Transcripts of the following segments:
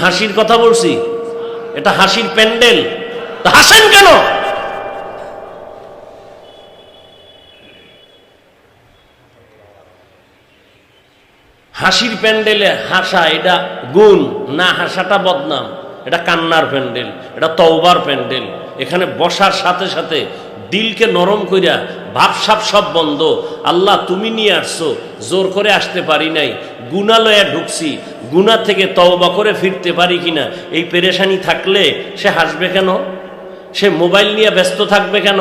হাসির কথা বলছি, এটা হাসির প্যান্ডেল, তা হাসেন কেন? হাসির প্যান্ডেলে হাসা এটা গুণ না, হাসাটা বদনাম। এটা কান্নার প্যান্ডেল, এটা তওবার প্যান্ডেল। এখানে বসার সাথে সাথে দিলকে নরম কইরা ভাবসাব সব বন্ধ। আল্লাহ তুমি নিয়ে আসছো, জোর করে আসতে পারি নাই, গুনালয়ে ঢুকছি, গুনাহ থেকে তওবা করে ফিরতে পারি কিনা এই পেরেশানি থাকলে সে হাসবে কেন? সে মোবাইল নিয়ে ব্যস্ত থাকবে কেন?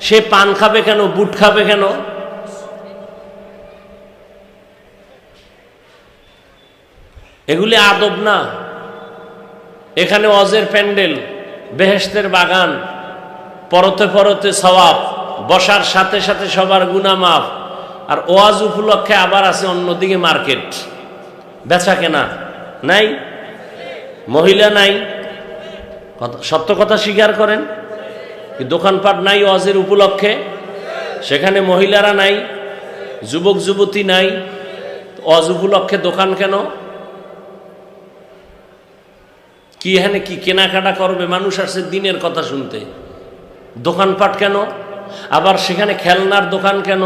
সে পান খাবে কেন? বুট খাবে কেন? এগুলি আদব না। এখানে ওয়াজের প্যান্ডেল, বেহেশতের বাগান, পরতে পরতে সওয়াব, বসার সাথে সাথে সবার গুনাহ মাফ। আর ওয়াজ উপলক্ষে আবার আছে অন্যদিকে মার্কেট, বেচা কেনা নাই, মহিলা নাই, সত্য কথা স্বীকার করেন। দোকানপাট নাই ওয়াজের উপলক্ষে, সেখানে মহিলারা নাই, যুবক যুবতী নাই, ওয়াজ উপলক্ষে দোকান কেন? কি এখানে কি কেনাকাটা করবে? মানুষ আসছে দিনের কথা শুনতে, দোকানপাট কেন? আবার সেখানে খেলনার দোকান কেন?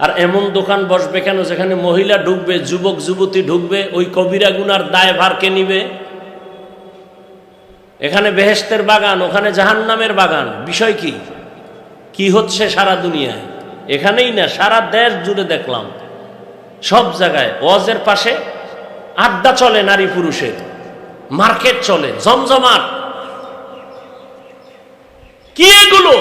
আর এমন দোকান বসবে কেন যেখানে মহিলা ঢুকবে, যুবক যুবতী ঢুকবে? ওই কবিরা গুনার দায় ভার কে নিবে? এখানে বেহেশতের বাগান, ওখানে জাহান্নামের বাগান। বিষয় কি? কি হচ্ছে সারা দুনিয়ায়? এখানেই না, সারা দেশ জুড়ে দেখলাম সব জায়গায় ওয়াজের পাশে আড্ডা চলে, নারী পুরুষের মার্কেট চলে, জমজমাট। কি এগুলো?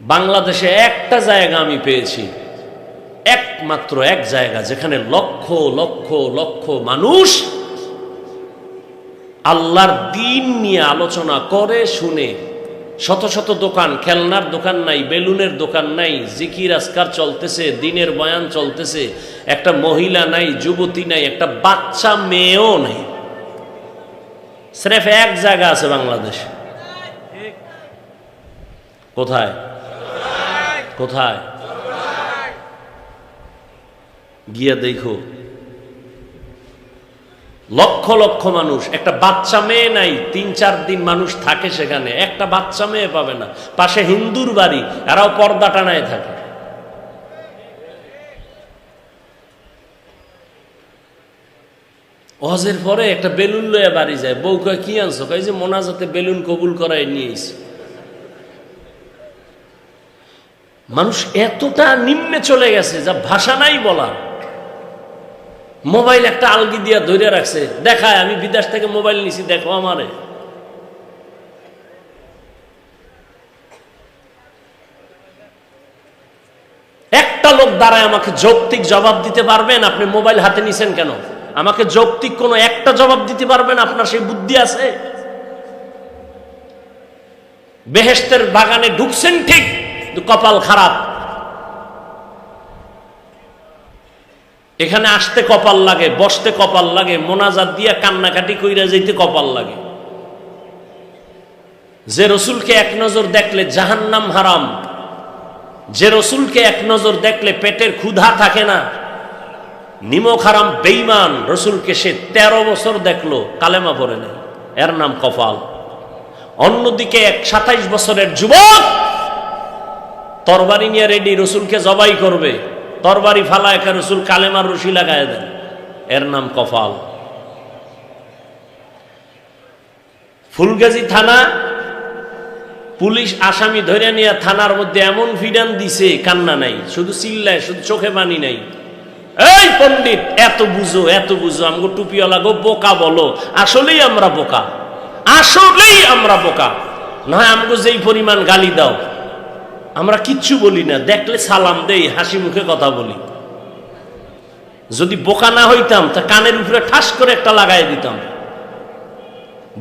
বাংলাদেশে একটা জায়গা আমি পেয়েছি, একমাত্র এক জায়গা যেখানে লক্ষ লক্ষ লক্ষ মানুষ আল্লাহর দ্বীন নিয়ে আলোচনা করে শুনে। শত শত দোকান, খেলনার দোকান নাই, বেলুনের দোকান নাই, জিকির আজকার চলতেছে, দিনের বয়ান চলতেছে, একটা মহিলা নাই, যুবতী নাই, একটা বাচ্চা মেয়েও নাই। স্রেফ এক জায়গা আছে বাংলাদেশে। কোথায়? কোথায়? গিয়া দেখো, লক্ষ লক্ষ মানুষ, একটা বাচ্চা মেয়ে নাই। ৩-৪ দিন মানুষ থাকে সেখানে, একটা বাচ্চা মেয়ে পাবে না। পাশে হিন্দুর বাড়ি, এরাও পর্দা টানায় থাকে। ওয়াজের পরে একটা বেলুন লয়ে বাড়ি যায়, বউ কয় কি আনছো? কয় যে মোনাজাতে বেলুন কবুল করায় নিয়েছি। মানুষ এতটা নিম্নে চলে গেছে যা ভাষা নাই বলার। মোবাইল একটা আলগি দিয়া ধরে রাখছে, দেখায় আমি বিদেশ থেকে মোবাইল নিছি, দেখো আমারে। একটা লোক দাঁড়ায় আমাকে যৌক্তিক জবাব দিতে পারবেন আপনি মোবাইল হাতে নিছেন কেন? আমাকে যৌক্তিক কোনো একটা জবাব দিতে পারবেন? আপনার সেই বুদ্ধি আছে? বেহেশতের বাগানে ঢুকছেন ঠিক, কপাল খারাপ। এখানে আসতে কপাল লাগে, বসতে কপাল লাগে, মোনাজাত দিয়া কান্নাকাটি কইরা যাইতে কপাল লাগে। যে রসুলকে এক নজর দেখলে জাহান্নাম হারাম, যে রসুলকে এক নজর দেখলে পেটের ক্ষুধা থাকে না, নিমক হারাম, বেঈমান রসুলকে সে 13 বছর দেখলো, কালেমা পড়ে নাই, এর নাম কপাল। অন্যদিকে এক 27 বছরের যুবক তরবারি নিয়ে রেডি, রসুলকে জবাই করবে, তরবারি ফালা, একা রসুল কালেমার রশি লাগায় দেন, এর নাম কপাল। ফুলগাজী থানা পুলিশ আসামি ধরে নিয়ে থানার মধ্যে এমন ফিডান দিছে, কান্না নাই, শুধু চিল্লায়, শুধু চোখে পানি নাই। এই পণ্ডিত, এত বুঝো, এত বুঝো, আমগো টুপিওয়ালা গো বোকা বলো। আসলেই আমরা বোকা, আসলেই আমরা বোকা। নয় আমগো যেই পরিমাণ গালি দাও, আমরা কিচ্ছু বলি না, দেখলে সালাম দেই, হাসি মুখে কথা বলি। যদি বোকা না হইতাম তা কানের উপরে ঠাস করে একটা লাগাই দিতাম।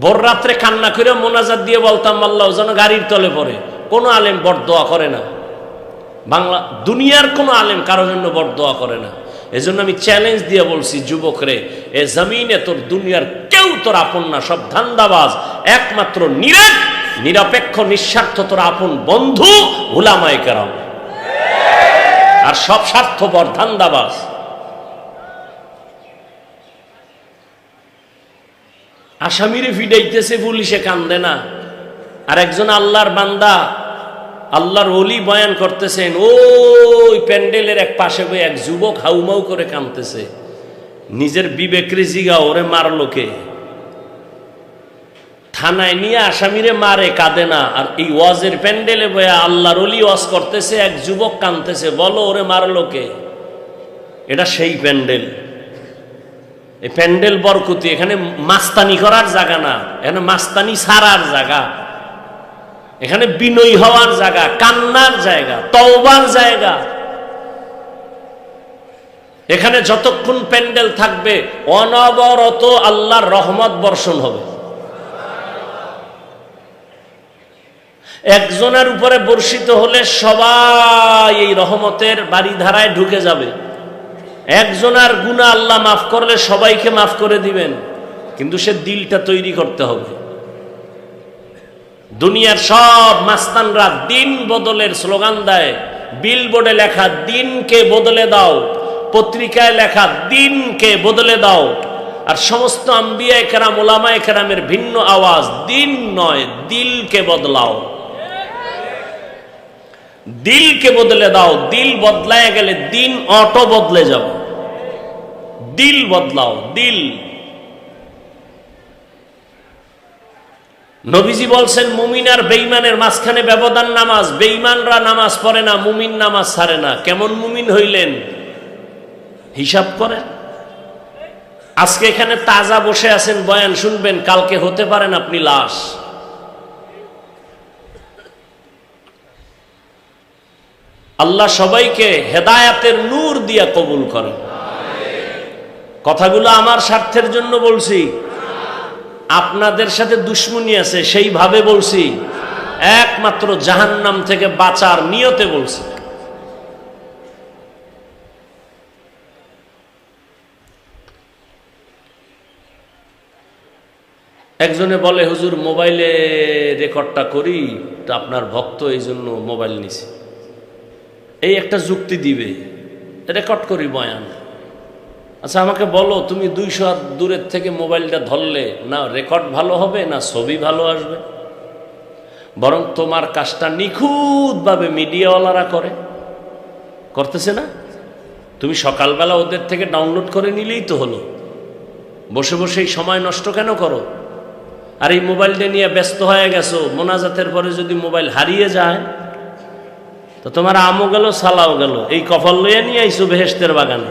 ভোর রাত্রে কান্না করে মোনাজাত দিয়ে বলতাম আল্লাহ যেন গাড়ির তলে পড়ে। কোনো আলেম বরদোয়া করে না, বাংলা দুনিয়ার কোনো আলেম কারোর জন্য বরদোয়া করে না। এজন্য আমি চ্যালেঞ্জ দিয়ে বলছি যুবকরে, এ জমিনে তোর দুনিয়ার কেউ তোর আপন না, সব ধান্দাবাজ। একমাত্র নিরপেক্ষ নিঃস্বার্থ তোর আপন বন্ধু উলামায়ে কেরাম, আর সব স্বার্থপর ধান্দাবাজ। আসামিরে ফিডাইতেছে, পুলিশে কান্দে না। আর একজন আল্লাহর বান্দা, আল্লাহর ওলি বয়ান করতেছেন, ওই প্যান্ডেলের এক পাশে বই এক যুবক হাউমাউ করে কাঁদতেছে। নিজের বিবেকরে জিগা, ওরে মারলো কে? থানায় নিয়ে আসামিরে মারে, কাঁদে না। আর এই ওয়াজের প্যান্ডেলে বয়া আল্লাহর ওলি ওয়াজ করতেছে, এক যুবক কাঁদতেছে, বলো ওরে মারলো কে? এটা সেই প্যান্ডেল। এই প্যান্ডেল বরকতি, এখানে মাস্তানি করার জায়গা না, এখানে মাস্তানি ছাড়ার জায়গা, এখানে বিনয়ী হওয়ার জায়গা, কান্নার জায়গা, তওবার জায়গা। এখানে যতক্ষণ প্যান্ডেল থাকবে অনবরত আল্লাহর রহমত বর্ষণ হবে। একজনের উপরে বর্ষিত হলে সবাই এই রহমতের বাড়িধারায় ঢুকে যাবে। একজনের গুনাহ আল্লাহ মাফ করলে সবাইকে মাফ করে দিবেন, কিন্তু সে দিলটা তৈরি করতে হবে। দুনিয়ার সব মাস্তানরা দিন বদলের স্লোগান দেয়, বিলবোর্ডে লেখা দিনকে বদলে দাও, পত্রিকায় লেখা দিনকে বদলে দাও। আর সমস্ত আম্বিয়া কেরাম, ওলামায়ে কেরামের ভিন্ন আওয়াজ, দিন নয় দিলকে বদলাও, দিলকে বদলে দাও। দিল বদলায় গেলে দিন অটো বদলে যাবে। দিল বদলাও, দিল। নবীজি বলছেন, মুমিন আর বেঈমানের মাঝখানে ব্যবধান নামাজ। বেঈমানরা নামাজ পড়ে না, মুমিন নামাজ ছাড়ে না। কেমন মুমিন হইলেন হিসাব করেন। আজকে এখানে তাজা বসে আছেন, বয়ান শুনবেন, কালকে হতে পারেন আপনি লাশ। আল্লাহ সবাইকে হেদায়াতের নূর দিয়া কবুল করেন। কথাগুলো আমার স্বার্থের জন্য বলছি, আপনাদের সাথে দুশ্মনী আছে সেইভাবে বলছি, একমাত্র জাহান্নাম থেকে বাঁচার নিয়তে বলছি। একজনে বলে, হুজুর মোবাইলে রেকর্ডটা করি, তা আপনার ভক্ত এই জন্য মোবাইল নিছে। এই একটা যুক্তি দিবে, রেকর্ড করি বয়ান। আচ্ছা আমাকে বলো, তুমি 200 হাত দূরের থেকে মোবাইলটা ধরলে না রেকর্ড ভালো হবে না ছবি ভালো আসবে? বরং তোমার কাজটা নিখুঁতভাবে মিডিয়াওয়ালারা করতেছে না? তুমি সকালবেলা ওদের থেকে ডাউনলোড করে নিলেই তো হলো। বসে বসে এই সময় নষ্ট কেন করো? আর এই মোবাইলটা নিয়ে ব্যস্ত হয়ে গেছো, মোনাজাতের পরে যদি মোবাইল হারিয়ে যায় তো তোমার আমও গেল, সালাও গেল। এই কপাল লইয়া নিয়ে আইসো বেহেশতের বাগানে।